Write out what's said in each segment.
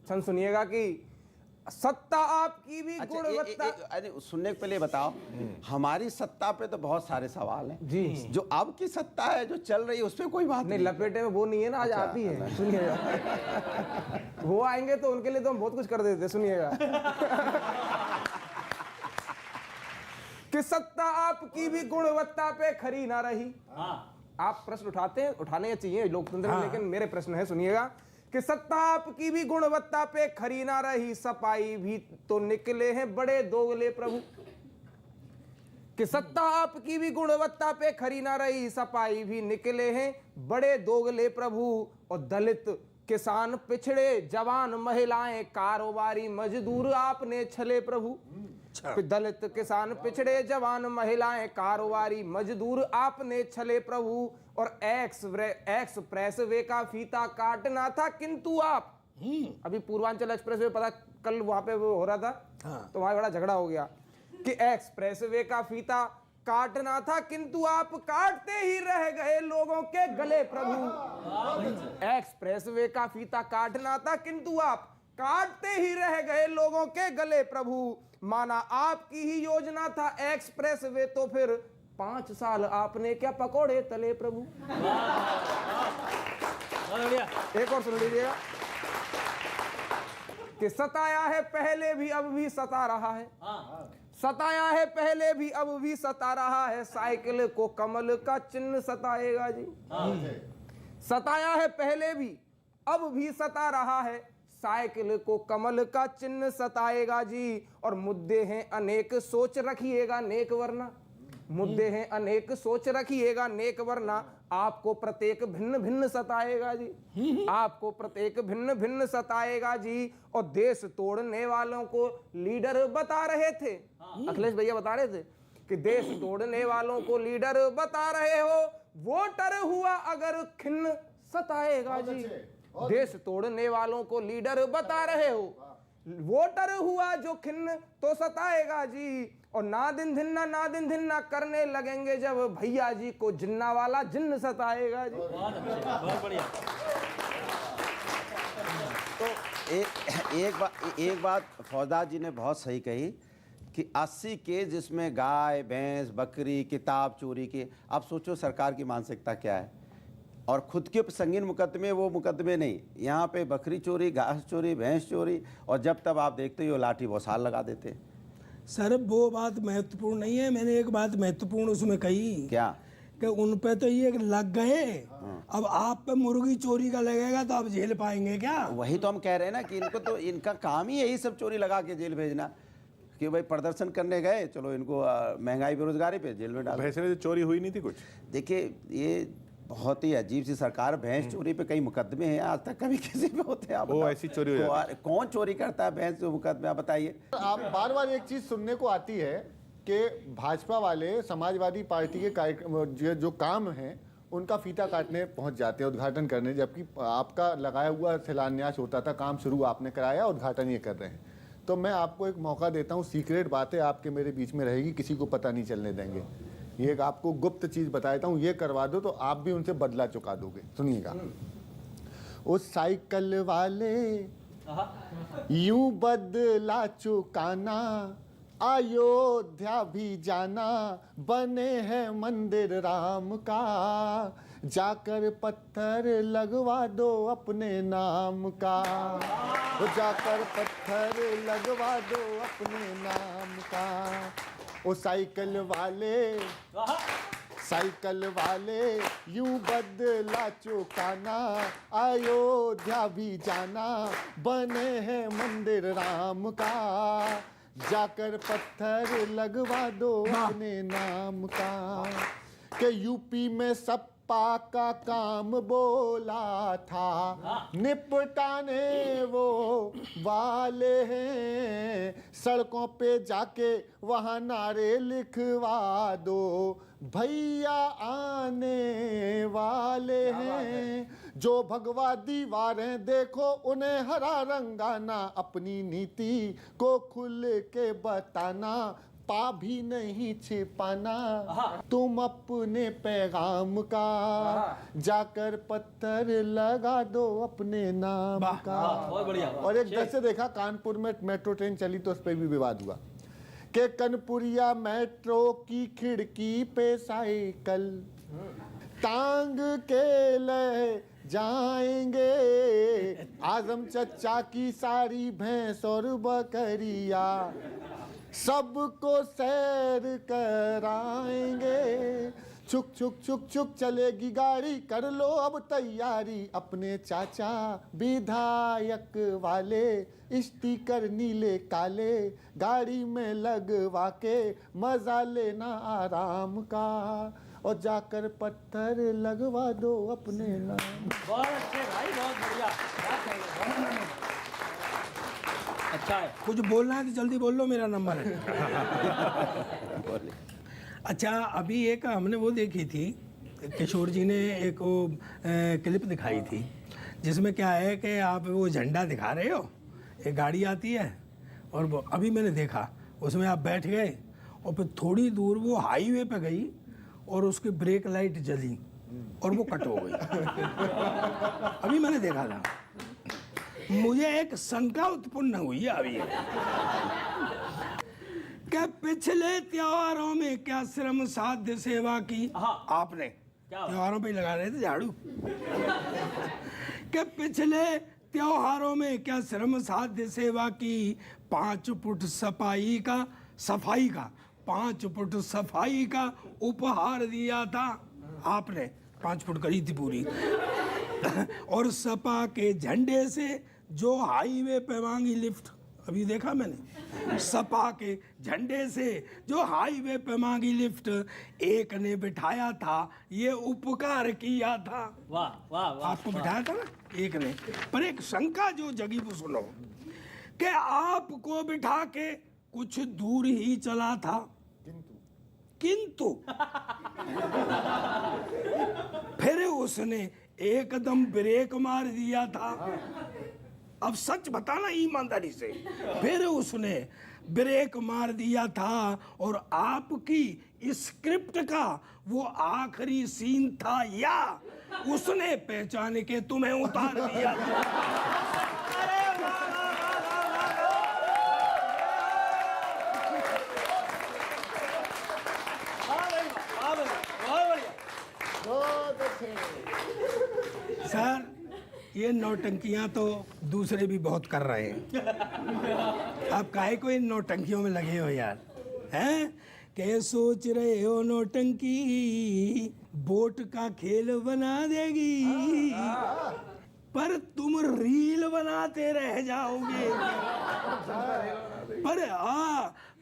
छंद सुनिएगा कि सत्ता आपकी भी गुणवत्ता। अरे सुनने के पहले बताओ, हमारी सत्ता पे तो बहुत सारे सवाल हैं जी। जो अब की सत्ता है जो चल रही है उस पर कोई बात नहीं, नहीं। लपेटे में वो नहीं है ना, आज आती है, सुनिएगा। वो आएंगे तो उनके लिए तो हम बहुत कुछ कर देते, सुनिएगा। कि सत्ता आपकी भी गुणवत्ता पे खरी ना रही। आप प्रश्न उठाने चाहिए लोकतंत्र में, लेकिन मेरे प्रश्न है, सुनिएगा कि सत्ता आपकी भी गुणवत्ता पे खरी ना रही, सपाई भी तो निकले हैं बड़े दोगले प्रभु। कि सत्ता आपकी भी गुणवत्ता पे खरी ना रही, सपाई भी निकले हैं बड़े दोगले प्रभु। और दलित किसान पिछड़े जवान महिलाएं कारोबारी मजदूर आपने छले प्रभु। दलित किसान पिछड़े जवान महिलाएं कारोबारी मजदूर आपने छले प्रभु। और एक्सप्रेस वे का फीता काटना था किंतु आप, अभी पूर्वांचल एक्सप्रेस वे पता कल वहां पे वो हो रहा था, तो वहां बड़ा झगड़ा हो गया कि एक्सप्रेस वे का फीता काटना था किंतु आप काटते ही रह गए लोगों के गले प्रभु। एक्सप्रेस वे का फीता काटना था किंतु आप काटते ही रह गए लोगों के गले प्रभु। माना आपकी ही योजना था एक्सप्रेस वे, तो फिर 5 साल आपने क्या पकोड़े तले प्रभु। एक और सुन लीजिएगा कि सताया है पहले भी अब भी सता रहा है। सताया है पहले भी अब भी सता रहा है, साइकिल को कमल का चिन्ह सताएगा जी। सताया है पहले भी अब भी सता रहा है, साइकिल को कमल का चिन्ह सताएगा जी। और मुद्दे हैं अनेक सोच रखिएगा नेक वरना, मुद्दे हैं अनेक सोच रखिएगा नेक वरना, आपको प्रत्येक भिन्न भिन्न सताएगा जी। आपको प्रत्येक भिन्न भिन्न सताएगा जी। और देश तोड़ने वालों को लीडर बता रहे थे, अखिलेश भैया बता रहे थे कि देश तोड़ने वालों को लीडर बता रहे हो, वोटर हुआ अगर खिन्न सताएगा जी। देश तोड़ने वालों को लीडर बता रहे हो, वोटर हुआ जो खिन्न तो सताएगा जी। और ना दिन धिन्ना करने लगेंगे जब भैया जी को जिन्ना वाला जिन्न सताएगा जी। बहुत बढ़िया। तो एक बात फौजदार जी ने बहुत सही कही कि 80 केस जिसमें गाय भैंस बकरी किताब चोरी की। आप सोचो सरकार की मानसिकता क्या है, और खुद के संगीन मुकदमे वो मुकदमे नहीं, यहाँ पे बकरी चोरी घास चोरी भैंस चोरी, और जब तब आप देखते हो लाठी बौसाल लगा देते। सर वो बात महत्वपूर्ण नहीं है, मैंने एक बात महत्वपूर्ण उसमें कही क्या कि उन पे तो ये लग गए, अब आप पे मुर्गी चोरी का लगेगा तो आप जेल पाएंगे क्या? वही तो हम कह रहे हैं ना कि इनको तो इनका काम ही यही सब चोरी लगा के जेल भेजना कि भाई प्रदर्शन करने गए, चलो इनको महंगाई बेरोजगारी पे जेल में डाल। भैंस में चोरी हुई नहीं थी कुछ? देखिए ये बहुत ही अजीब सी सरकार, भैंस चोरी पे कई मुकदमे हैं, आज तक कभी किसी पे होते हैं? वो ऐसी चोरी हो जाती है। कौन चोरी करता है भैंस जो मुकदमे, आप बताइए। आप बार बार एक चीज सुनने को आती है कि भाजपा वाले समाजवादी पार्टी के कार्यक्रम जो काम है उनका फीता काटने पहुंच जाते हैं, उद्घाटन करने, जबकि आपका लगाया हुआ शिलान्यास होता था, काम शुरू आपने कराया, उद्घाटन ये कर रहे हैं। तो मैं आपको एक मौका देता हूँ, सीक्रेट बातें आपके मेरे बीच में रहेगी, किसी को पता नहीं चलने देंगे। ये एक आपको गुप्त चीज बताता हूँ, ये करवा दो तो आप भी उनसे बदला चुका दोगे। सुनिएगा। उस साइकिल वाले यूं बदला चुकाना, अयोध्या भी जाना, बने हैं मंदिर राम का, जाकर पत्थर लगवा दो अपने नाम का, जाकर पत्थर लगवा दो अपने नाम का। ओ साइकिल वाले यूं बदला चुकाना, अयोध्या भी जाना, बने हैं मंदिर राम का, जाकर पत्थर लगवा दो अपने नाम का। के यूपी में सपा का काम बोला था, निपटाने वो वाले हैं, सड़कों पे जाके वहाँ नारे लिखवा दो, भैया आने वाले हैं। जो भगवा दीवारें देखो उन्हें हरा रंगाना, अपनी नीति को खुल के बताना, पा भी नहीं छिपाना, तुम अपने पैगाम का जाकर पत्थर लगा दो अपने नाम का। बहुत बढ़िया। और एक दृश्य देखा, कानपुर में मेट्रो ट्रेन चली तो उस पर भी विवाद हुआ कि कनपुरिया मेट्रो की खिड़की पे साइकिल टांग के ले जाएंगे, आजम चचा की सारी भैंस और बकरिया सबको सैर कराएंगे। छुक छुक छुक छुक चलेगी गाड़ी, कर लो अब तैयारी, अपने चाचा विधायक वाले स्टिकर नीले काले गाड़ी में लगवा के मजा लेना आराम का, और जाकर पत्थर लगवा दो अपने नाम। बहुत अच्छे भाई, बहुत बढ़िया। अच्छा है। कुछ बोलना है तो जल्दी बोल लो, मेरा नंबर है। अच्छा, अभी एक हमने वो देखी थी, किशोर जी ने एक वो क्लिप दिखाई थी, जिसमें क्या है कि आप वो झंडा दिखा रहे हो, एक गाड़ी आती है और वो अभी मैंने देखा उसमें आप बैठ गए और फिर थोड़ी दूर वो हाईवे पे गई और उसकी ब्रेक लाइट जली और वो कट हो गई। अभी मैंने देखा था, मुझे एक शंका उत्पन्न हुई है अभी क्या पिछले त्योहारों में क्या श्रम साध्य सेवा की आपने? त्योहारों पे ही लगा रहे थे झाड़ू। क्या पिछले त्योहारों में क्या श्रम साध्य सेवा की 5 फुट सफाई का 5 फुट सफाई का उपहार दिया था आपने? 5 फुट करी थी पूरी। और सपा के झंडे से जो हाईवे पे मांगी लिफ्ट, अभी देखा मैंने, सपा के झंडे से जो हाईवे पे मांगी लिफ्ट एक ने बिठाया था, ये उपकार किया था। वाह वाह वाह। आपको बिठाया था ना एक ने, पर एक शंका जो जगी वो सुनो, कि आपको बिठा के कुछ दूर ही चला था, किंतु फिर उसने एकदम ब्रेक मार दिया था। अब सच बताना ईमानदारी से, फिर उसने ब्रेक मार दिया था और आपकी स्क्रिप्ट का वो आखिरी सीन था, या उसने पहचान के तुम्हें उतार दिया था? सर, ये नौटंकियां तो दूसरे भी बहुत कर रहे हैं, आप काहे को इन नौटंकियों में लगे हो यार? हैं क्या सोच रहे हो नौटंकी बोट का खेल बना देगी, पर तुम रील बनाते रह जाओगे।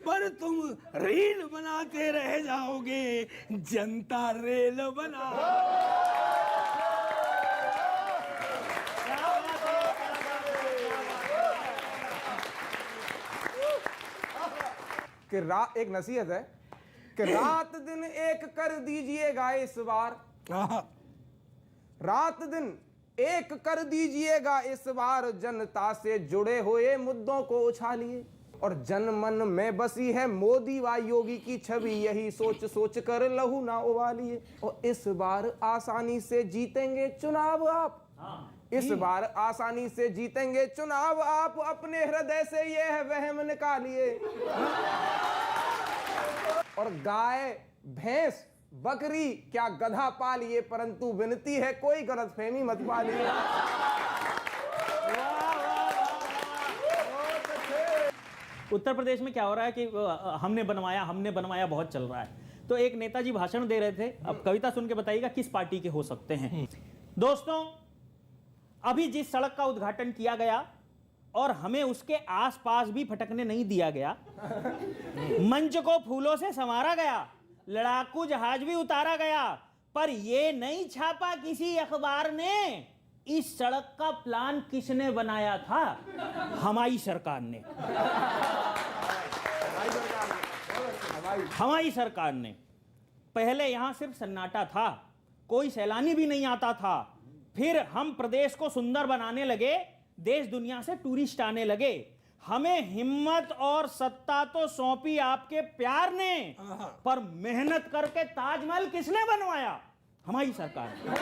पर तुम रील बनाते रह जाओगे, जनता रेल बना। कि एक नसीहत है कि रात दिन एक कर दीजिएगा इस बार, रात दिन एक कर दीजिएगा इस बार, जनता से जुड़े हुए मुद्दों को उछालिए, और जनमन में बसी है मोदी व योगी की छवि, यही सोच सोच कर लहू ना उबालिए, और इस बार आसानी से जीतेंगे चुनाव आप, इस बार आसानी से जीतेंगे चुनाव आप, अपने हृदय से यह वहम निकालिए। और गाय भैंस बकरी क्या गधा पालिए, परंतु विनती है कोई गलतफहमी मत पालिए। उत्तर प्रदेश में क्या हो रहा है कि हमने बनवाया बहुत चल रहा है। तो एक नेताजी भाषण दे रहे थे, अब कविता सुन के बताइएगा किस पार्टी के हो सकते हैं। दोस्तों, अभी जिस सड़क का उद्घाटन किया गया और हमें उसके आसपास भी फटकने नहीं दिया गया, मंच को फूलों से संवारा गया, लड़ाकू जहाज भी उतारा गया, पर यह नहीं छापा किसी अखबार ने इस सड़क का प्लान किसने बनाया था? हमारी सरकार ने। हमारी सरकार ने। पहले यहां सिर्फ सन्नाटा था, कोई सैलानी भी नहीं आता था, फिर हम प्रदेश को सुंदर बनाने लगे, देश दुनिया से टूरिस्ट आने लगे, हमें हिम्मत और सत्ता तो सौंपी आपके प्यार ने, पर मेहनत करके ताजमहल किसने बनवाया? हमारी सरकार ने।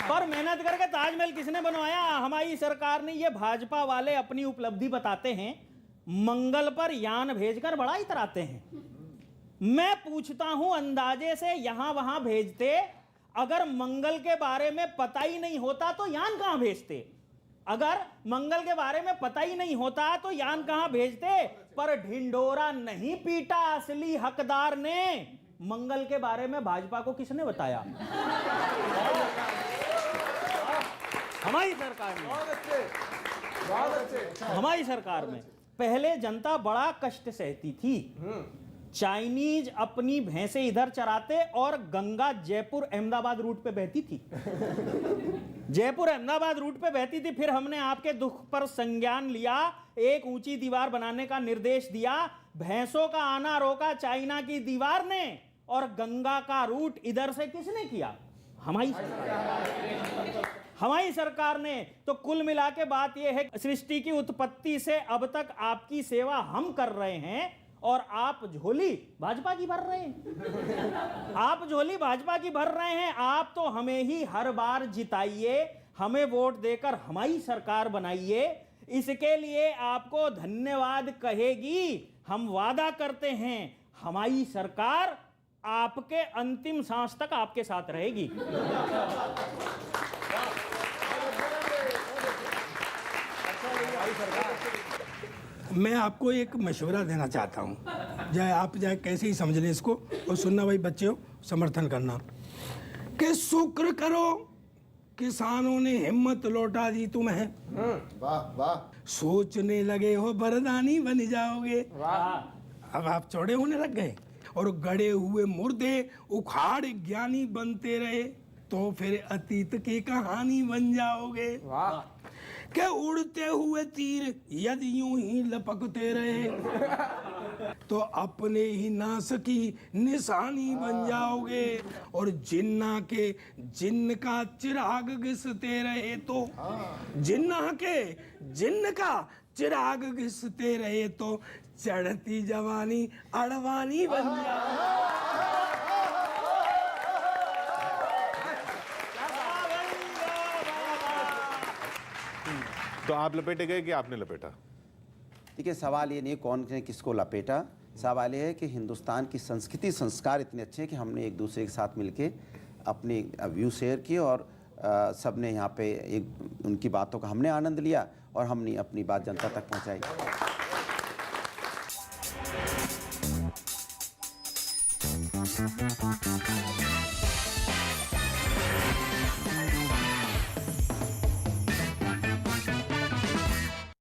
पर मेहनत करके ताजमहल किसने बनवाया? हमारी सरकार ने। ये भाजपा वाले अपनी उपलब्धि बताते हैं, मंगल पर यान भेजकर बड़ा इतराते हैं। मैं पूछता हूं, अंदाजे से यहां वहां भेजते, अगर मंगल के बारे में पता ही नहीं होता तो यान कहां भेजते? अगर मंगल के बारे में पता ही नहीं होता तो यान कहां भेजते? पर ढिंडोरा नहीं पीटा असली हकदार ने। मंगल के बारे में भाजपा को किसने बताया? हमारी सरकार में। हमारी सरकार में। पहले जनता बड़ा कष्ट सहती थी। चाइनीज अपनी भैंसे इधर चराते और गंगा जयपुर अहमदाबाद रूट पे बहती थी। जयपुर अहमदाबाद रूट पे बहती थी। फिर हमने आपके दुख पर संज्ञान लिया, एक ऊंची दीवार बनाने का निर्देश दिया। भैंसों का आना रोका चाइना की दीवार ने, और गंगा का रूट इधर से किसने किया? हमारी सरकार। हमारी सरकार ने। तो कुल मिला के बात यह है, सृष्टि की उत्पत्ति से अब तक आपकी सेवा हम कर रहे हैं, और आप झोली भाजपा की भर रहे हैं। आप झोली भाजपा की भर रहे हैं। आप तो हमें ही हर बार जिताइए, हमें वोट देकर हमारी सरकार बनाइए। इसके लिए आपको धन्यवाद कहेगी। हम वादा करते हैं, हमारी सरकार आपके अंतिम सांस तक आपके साथ रहेगी। मैं आपको एक मशवरा देना चाहता हूँ, चाहे आप चाहे कैसे ही समझ लें इसको, और सुनना भाई बच्चे हो, समर्थन करना। कि शुक्र करो किसानों ने हिम्मत लौटा दी तुम्हें, वाह वाह। सोचने लगे हो बरदानी बन जाओगे। वाह। अब आप चौड़े होने लग गए, और गड़े हुए मुर्दे उखाड़ ज्ञानी बनते रहे, तो फिर अतीत की कहानी बन जाओगे। वाह। के उड़ते हुए तीर यदि यूं ही लपकते रहे, तो अपने ही नाश की निशानी बन जाओगे। और जिन्ना के जिन्न का चिराग घिसते रहे, तो जिन्ना के जिन्न का चिराग घिसते रहे, तो चढ़ती जवानी अड़वानी बन जाओगे। तो आप लपेटे गए कि आपने लपेटा? देखिए, सवाल ये नहीं है कौन ने किसको लपेटा। सवाल ये है कि हिंदुस्तान की संस्कृति संस्कार इतने अच्छे हैं कि हमने एक दूसरे के साथ मिलके अपनी व्यू शेयर किए, और सब ने यहाँ पे एक उनकी बातों का हमने आनंद लिया, और हमने अपनी बात जनता तक पहुँचाई।